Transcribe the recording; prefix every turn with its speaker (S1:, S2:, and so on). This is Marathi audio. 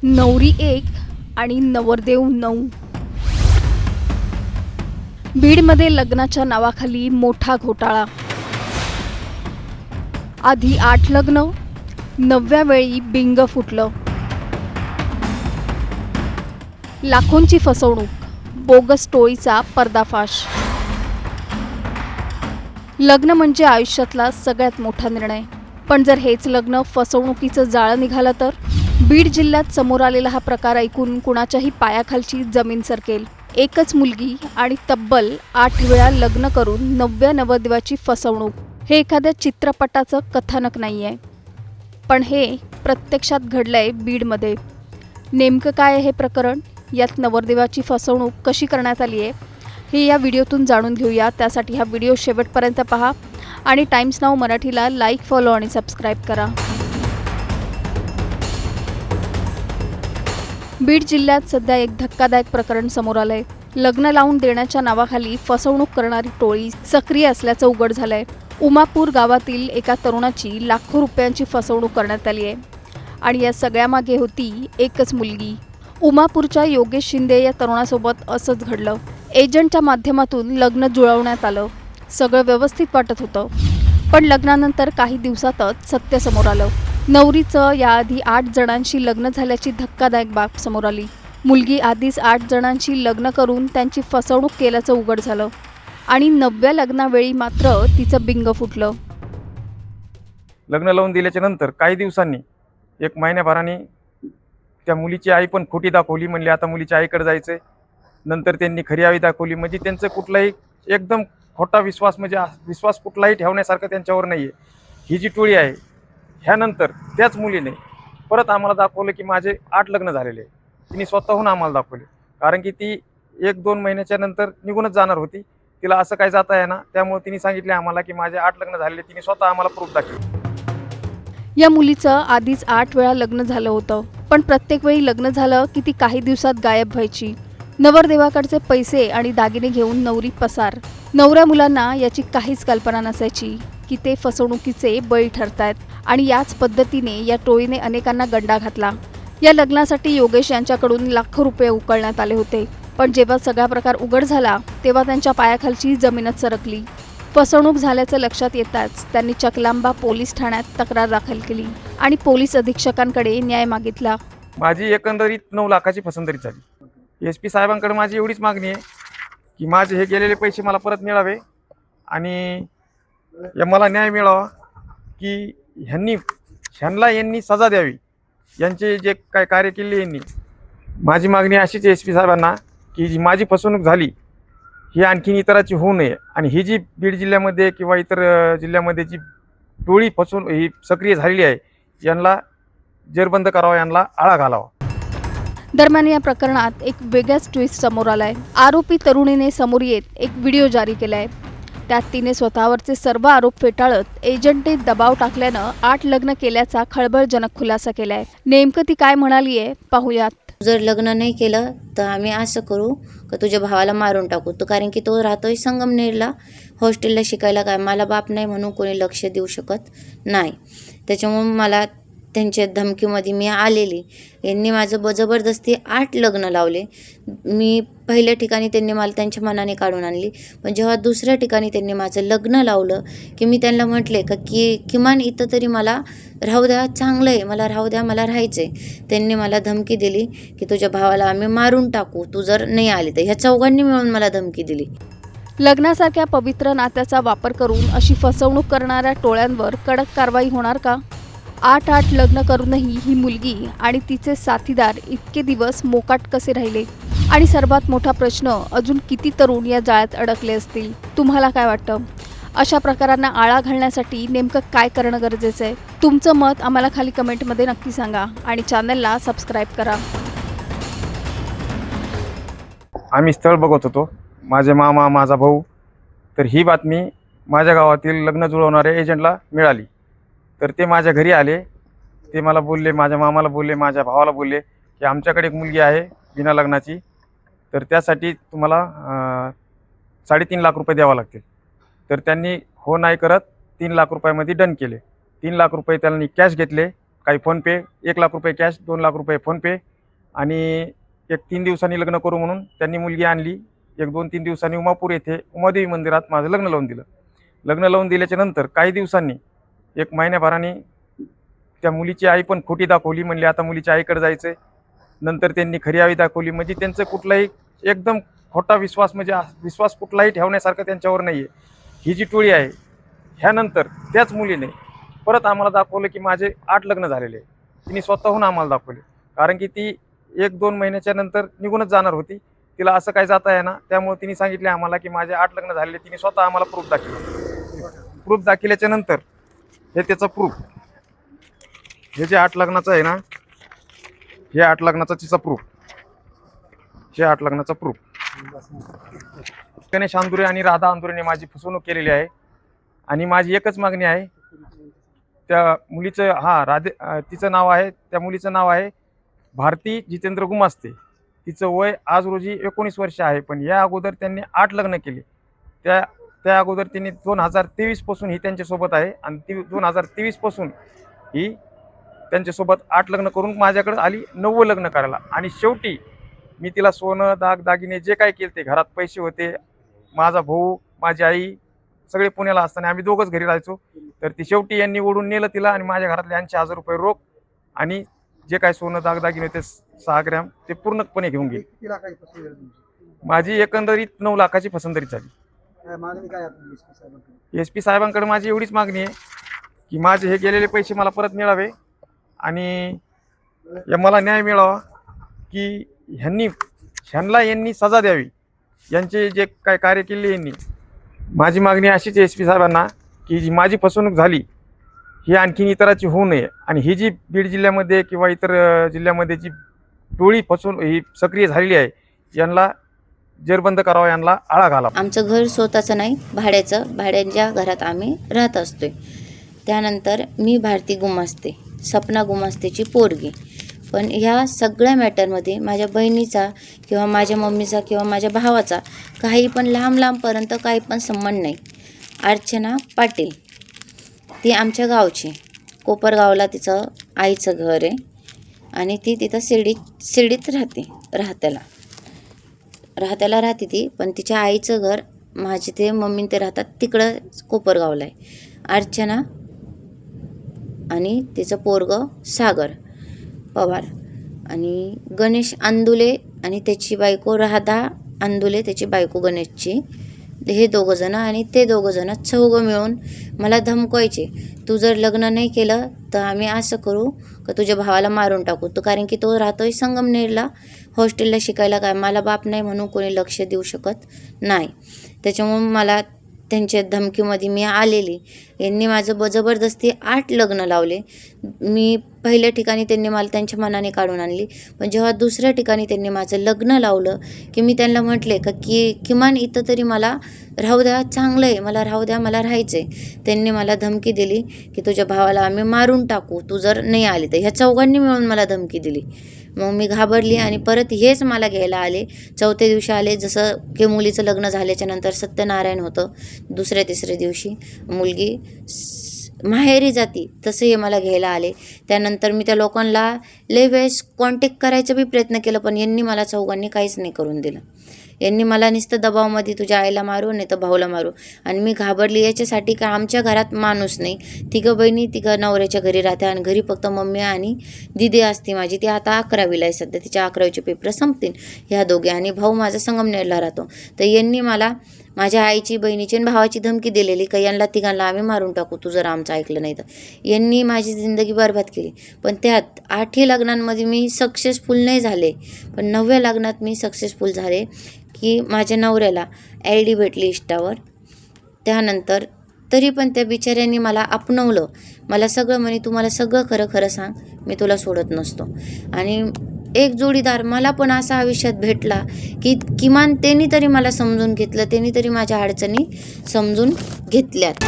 S1: नवरी एक आणि नवरदेव 9। बीडमध्ये लग्नाच्या नावाखाली मोठा घोटाळा। आधी 8 लग्न, 9व्या वेळी बिंग फुटलं। लाखोंची फसवणूक, बोगस टोळीचा पर्दाफाश। लग्न म्हणजे आयुष्यातला सगळ्यात मोठा निर्णय, पण जर हेच लग्न फसवणुकीचं जाळं निघालं तर? बीड जिल्ह्यात समोर आलेला हा प्रकार ऐकून कुणाच्याही पायाखालची जमीन सरकेल। एकच मुलगी आणि तब्बल 8 वेळा लग्न करून 9व्या नवरदेवाची फसवणूक हे एखाद्या चित्रपटाचं कथानक नाहीये, पण हे प्रत्यक्षात घडलंय बीडमध्ये। नेमकं काय आहे हे प्रकरण? यात नवरदेवाची फसवणूक कशी करण्यात आली आहे हे या व्हिडिओतून जाणून घेऊया। त्यासाठी हा व्हिडिओ शेवटपर्यंत पहा आणि टाइम्स नाऊ मराठीला लाईक, फॉलो आणि सबस्क्राईब करा। बीड जिल्ह्यात सध्या एक धक्कादायक प्रकरण समोर आलंय। लग्न लावून देण्याच्या नावाखाली फसवणूक करणारी टोळी सक्रिय असल्याचं उघड झालंय। उमापूर गावातील एका तरुणाची लाखो रुपयांची फसवणूक करण्यात आली आहे आणि या सगळ्यामागे होती एकच मुलगी। उमापूरच्या योगेश शिंदे या तरुणासोबत असंच घडलं। एजंटच्या माध्यमातून लग्न जुळवण्यात आलं। सगळं व्यवस्थित वाटत होतं, पण लग्नानंतर काही दिवसातच सत्य समोर आलं। नवरीचं याआधी 8 जणांशी लग्न झाल्याची धक्कादायक बाब समोर आली। मुलगी आधीच 8 जणांशी लग्न करून त्यांची फसवणूक केल्याचं उघड झालं आणि 9व्या लग्नावेळी मात्र तिचं बिंग फुटलं।
S2: लग्न लावून दिल्याच्या नंतर काही दिवसांनी, 1 महिन्याभराने त्या मुलीची आई पण खोटी दाखवली। म्हणली आता मुलीच्या आईकडे जायचंय। नंतर त्यांनी खरी आई दाखवली। म्हणजे त्यांचं कुठलाही एकदम खोटा विश्वास, म्हणजे विश्वास कुठलाही ठेवण्यासारखं त्यांच्यावर नाहीये। ही जी टोळी आहे, ह्यानंतर त्याच मुलीने परत आम्हाला दाखवलं की माझे 8 लग्न झालेले आहे। तिने स्वतःहून आम्हाला दाखवले, कारण की ती 1-2 महिन्याच्या नंतर निघूनच जाणार होती। तिला असं काय जाता येईना, त्यामुळे तिने सांगितले आम्हाला की माझे 8 लग्न झालेले। तिने स्वतः आम्हाला प्रूफ दाखवले।
S1: या मुलीचं आधीच 8 वेळा लग्न झालं होतं, पण प्रत्येक वेळी लग्न झालं की ती काही दिवसात गायब व्हायची। नवरदेवाकडचे पैसे आणि दागिने घेऊन नवरी पसार। नवऱ्या मुलांना याची काहीच कल्पना नसायची की ते फसवणुकीचे बळी ठरतायत आणि याच पद्धतीने या टोळीने अनेकांना गंडा घातला। या लग्नासाठी योगेश यांच्याकडून लाखो रुपये उकळण्यात आले होते, पण जेव्हा सगळा प्रकार उघड झाला तेव्हा त्यांच्या पायाखालची जमीनच सरकली। फसवणूक झाल्याचं लक्षात येताच त्यांनी चकलांबा पोलीस ठाण्यात तक्रार दाखल केली आणि पोलीस अधीक्षकांकडे न्याय मागितला।
S2: माझी एकंदरीत 9 लाखाची फसवणूक झाली। SP साहेबांकडे माझी एवढीच मागणी आहे की माझे हे गेलेले पैसे मला परत मिळावे आणि मला न्याय मिळावा, की यांनी सजा द्यावी। यांचे जे काय कार्य केले यांनी, माझी मागणी अशीच SP साहेबांना की जी माझी फसवणूक झाली ही आणखीन इतराची होऊ नये आणि ही जी बीड जिल्ह्यामध्ये किंवा इतर जिल्ह्यामध्ये जी टोळी फसवून ही सक्रिय झालेली आहे, यांना जेरबंद करावा, यांना आळा घालावा।
S1: दरम्यान या प्रकरणात एक वेगळाच ट्विस्ट समोर आलाय। आरोपी तरुणीने समोर येत एक व्हिडिओ जारी केलाय। त्यात तिने स्वतःवरचे सर्व आरोप फेटाळत एजंटने दबाव टाकल्यानं 8 लग्न केल्याचा खळबळजनक खुलासा केलाय। नेमकं ती काय म्हणालीये पाहूयात।
S3: जर लग्न नाही केलं तर आम्ही असं करू का तुझ्या भावाला मारून टाकू। तो कारण की तो राहतोय संगमनेरला हॉस्टेलला शिकायला। काय मला बाप नाही म्हणून कोणी लक्ष देऊ शकत नाही, त्याच्यामुळे मला त्यांच्या धमकीमध्ये मी आलेली। यांनी माझं जबरदस्ती 8 लग्न लावले। मी पहिल्या ठिकाणी त्यांनी मला त्यांच्या मनाने काढून आणली, पण जेव्हा दुसऱ्या ठिकाणी त्यांनी माझं लग्न लावलं की मी त्यांना म्हटले का की किमान इथं तरी मला राहू द्या, चांगलं आहे, मला राहू द्या, मला राहायचं आहे। त्यांनी मला धमकी दिली की तुझ्या भावाला आम्ही मारून टाकू तू जर नाही आली तर। ह्या चौघांनी मिळून मला धमकी दिली।
S1: लग्नासारख्या पवित्र नात्याचा वापर करून अशी फसवणूक करणाऱ्या टोळ्यांवर कडक कारवाई होणार का? 8 लग्न करूनही ही मुलगी आणि तिचे साथीदार इतके दिवस मोकाट कसे राहिले? आणि सर्वात मोठा प्रश्न, अजून किती तरुण या जाळ्यात अडकले असतील? तुम्हाला काय वाटतं? अशा प्रकारांना आळा घालण्यासाठी नेमकं काय करणं गरजेचं आहे? तुमचं मत आम्हाला खाली कमेंटमध्ये नक्की सांगा आणि चॅनलला सबस्क्राईब करा।
S2: आम्ही स्थळ बघत होतो, माझे मामा, माझा भाऊ। तर ही बातमी माझ्या गावातील लग्न जुळवणाऱ्या एजंटला मिळाली। तर ते माझ्या घरी आले। ते मला बोलले, माझ्या मामाला बोलले, माझ्या भावाला बोलले की आमच्याकडे एक मुलगी आहे बिना लग्नाची, तर त्यासाठी तुम्हाला 3.5 लाख रुपये द्यावा लागतील। तर त्यांनी हो नाही करत 3 लाख रुपयामध्ये डन केले। 3 लाख रुपये त्यांनी कॅश घेतले, काही फोनपे, 1 लाख रुपये कॅश, 2 लाख रुपये फोनपे आणि एक 3 दिवसांनी लग्न करू म्हणून त्यांनी मुलगी आणली. एक 2-3 दिवसांनी उमापूर येथे उमादेवी मंदिरात माझं लग्न लावून दिलं. लग्न लावून दिल्याच्या नंतर काही दिवसांनी एक महिन्याभराने त्या मुलीची आई पण खोटी दाखवली, म्हणली आता मुलीच्या आईकडे जायचंय. नंतर त्यांनी खरी आई दाखवली, म्हणजे त्यांचं कुठलाही एकदम खोटा विश्वास, म्हणजे विश्वास कुठलाही ठेवण्यासारखं त्यांच्यावर नाही आहे. ही जी टोळी आहे, ह्यानंतर त्याच मुलीने परत आम्हाला दाखवलं की माझे 8 लग्न झालेले आहे. तिने स्वतःहून आम्हाला दाखवले, कारण की ती 1-2 महिन्याच्या नंतर निघूनच जाणार होती. तिला असं काय जाता येणार, त्यामुळे तिने सांगितले आम्हाला की माझे 8 लग्न झालेले. तिने स्वतः आम्हाला प्रूफ दाखवलं. प्रूफ दाखवल्याच्या नंतर हे त्याचा प्रूफ, हे जे 8 लग्नाचं आहे ना, हे 8 लग्नाचा तिचा प्रूफ, हे 8 लग्नाचा प्रूफ. गणेश अंदुरे आणि राधा अंदुरेने माझी फसवणूक केलेली आहे. आणि माझी एकच मागणी आहे, त्या मुलीचं तिचं नाव आहे, त्या मुलीचं नाव आहे भारती जितेंद्र गुमास्ते. तिचं वय आज रोजी 19 वर्ष आहे. पण या अगोदर त्यांनी 8 लग्न केले. त्या अगोदर त्यांनी 2023 पासून ही त्यांच्यासोबत आहे, आणि ती 2023 पासून ही त्यांच्यासोबत 8 लग्न करून माझ्याकडे आली 9वं लग्न करायला. आणि शेवटी मी तिला सोनं दागिने जे काय केले, ते घरात पैसे होते, माझा भाऊ माझी आई सगळे पुण्याला असताना आम्ही दोघंच घरी राहायचो. तर ती शेवटी यांनी ओढून नेलं तिला, आणि माझ्या घरातले 80,000 रुपये रोख आणि जे काय सोनं दागिने होते 6 ग्रॅम ते पूर्णपणे घेऊन गेले. माझी एकंदरीत 9 लाखाची फसवणूक झाली. SP साहेबांकडे माझी एवढीच मागणी आहे की माझे हे गेलेले पैसे मला परत मिळावे, आणि मला न्याय मिळावा, की यांनी सजा द्यावी. यांचे जे काय कार्य केले यांनी. माझी मागणी अशीच आहे SP साहेबांना, की जी माझी फसवणूक झाली ही आणखीन इतराची होऊ नये, आणि ही जी बीड जिल्ह्यामध्ये किंवा इतर जिल्ह्यामध्ये जी टोळी ही सक्रिय झालेली आहे, यांना जेरबंद करावा, यांना आळा घालावा.
S3: आमचं घर स्वतःचं नाही, भाड्याच्या घरात आम्ही राहत असतोय. त्यानंतर मी भारती गुमास्ते, सपना गुमास्तेची पोरगी. पण ह्या सगळ्या मॅटरमध्ये माझ्या बहिणीचा किंवा माझ्या मम्मीचा किंवा माझ्या भावाचा काही पण लांबपर्यंत काही पण संबंध नाही. अर्चना पाटील, ती आमच्या गावची, कोपरगावला तिचं आईचं घर आहे, आणि ती तिथं शिर्डीत राहत्याला राहते ती. पण तिच्या आईचं घर, माझे ते मम्मी ते राहतात तिकडं कोपरगावला आहे. अर्चना आणि तिचं पोरगं सागर पवार, आणि गणेश अंदुले आणि त्याची बायको राधा अंदुले, त्याची बायको गणेशची, हे 2 जण आणि ते 2 जण चौघं मिळून मला धमकवायचे, तू जर लग्न नाही केलं तर आम्ही असं करू का तुझ्या भावाला मारून टाकू. तो कारण की तो राहतोय संगमनेरला, हॉस्टेलला शिकायला. काय मला बाप नाही म्हणून कोणी लक्ष देऊ शकत नाही. त्याच्यामुळे मला त्यांच्या धमकीमध्ये मी आलेली. यांनी माझं जबरदस्ती 8 लग्न लावले. मी पहिल्या ठिकाणी त्यांनी मला त्यांच्या मनाने काढून आणली, पण जेव्हा दुसऱ्या ठिकाणी त्यांनी माझं लग्न लावलं की मी त्यांना म्हटले का की किमान इथं तरी मला राहू द्या, चांगलं आहे, मला राहू द्या, मला राहायचं आहे. त्यांनी मला धमकी दिली की तुझ्या भावाला आम्ही मारून टाकू तू जर नाही आली तर. ह्या चौघांनी मिळून मला धमकी दिली. मग मी घाबरली, आणि परत हेच मला घ्यायला आले. 4थ्या दिवशी आले, जसं की मुलीचं लग्न झाल्याच्या नंतर सत्यनारायण होतं, 2ऱ्या-3ऱ्या दिवशी मुलगी माहेरी जाती, तसं हे मला घ्यायला आले. त्यानंतर मी त्या लोकांना लय वेळेस कॉन्टॅक्ट करायचा बी प्रयत्न केला, पण यांनी मला चौघांनी काहीच नाही करून दिलं. यांनी मला नुसतं दबावामध्ये तुझ्या आईला मारू नाही तर भाऊला मारू. आणि मी घाबरली याच्यासाठी का आमच्या घरात माणूस नाही. 3 बहिणी 3 नवऱ्याच्या घरी राहत्या, आणि घरी फक्त मम्मी आणि दिदी असते माझी. ती आता 11वीला आहे सध्या, तिच्या 11वीचे पेपर संपतील ह्या दोघे, आणि भाऊ माझा संगमनेरला राहतो. तर यांनी मला माझ्या आईची, बहिणीची आणि भावाची धमकी दिलेली का यांना 3घांना आम्ही मारून टाकू तू जर आमचं ऐकलं नाही तर. यांनी माझी जिंदगी बरबाद केली. पण त्यात 8ही लग्नांमध्ये मी सक्सेसफुल नाही झाले, पण 9व्या लग्नात मी सक्सेसफुल झाले, की माझ्या नवऱ्याला LD भेटली इष्टावर. त्यानंतर तरी पण त्या बिचाऱ्यांनी मला अपनवलं. मला सगळं म्हणे, तू मला सगळं खरं खरं सांग, मी तुला सोडत नसतो. आणि एक जोडीदार मला पण असा आयुष्यात भेटला की किमान त्यांनी तरी मला समजून घेतलं, त्यांनी तरी माझ्या अडचणी समजून घेतल्यात.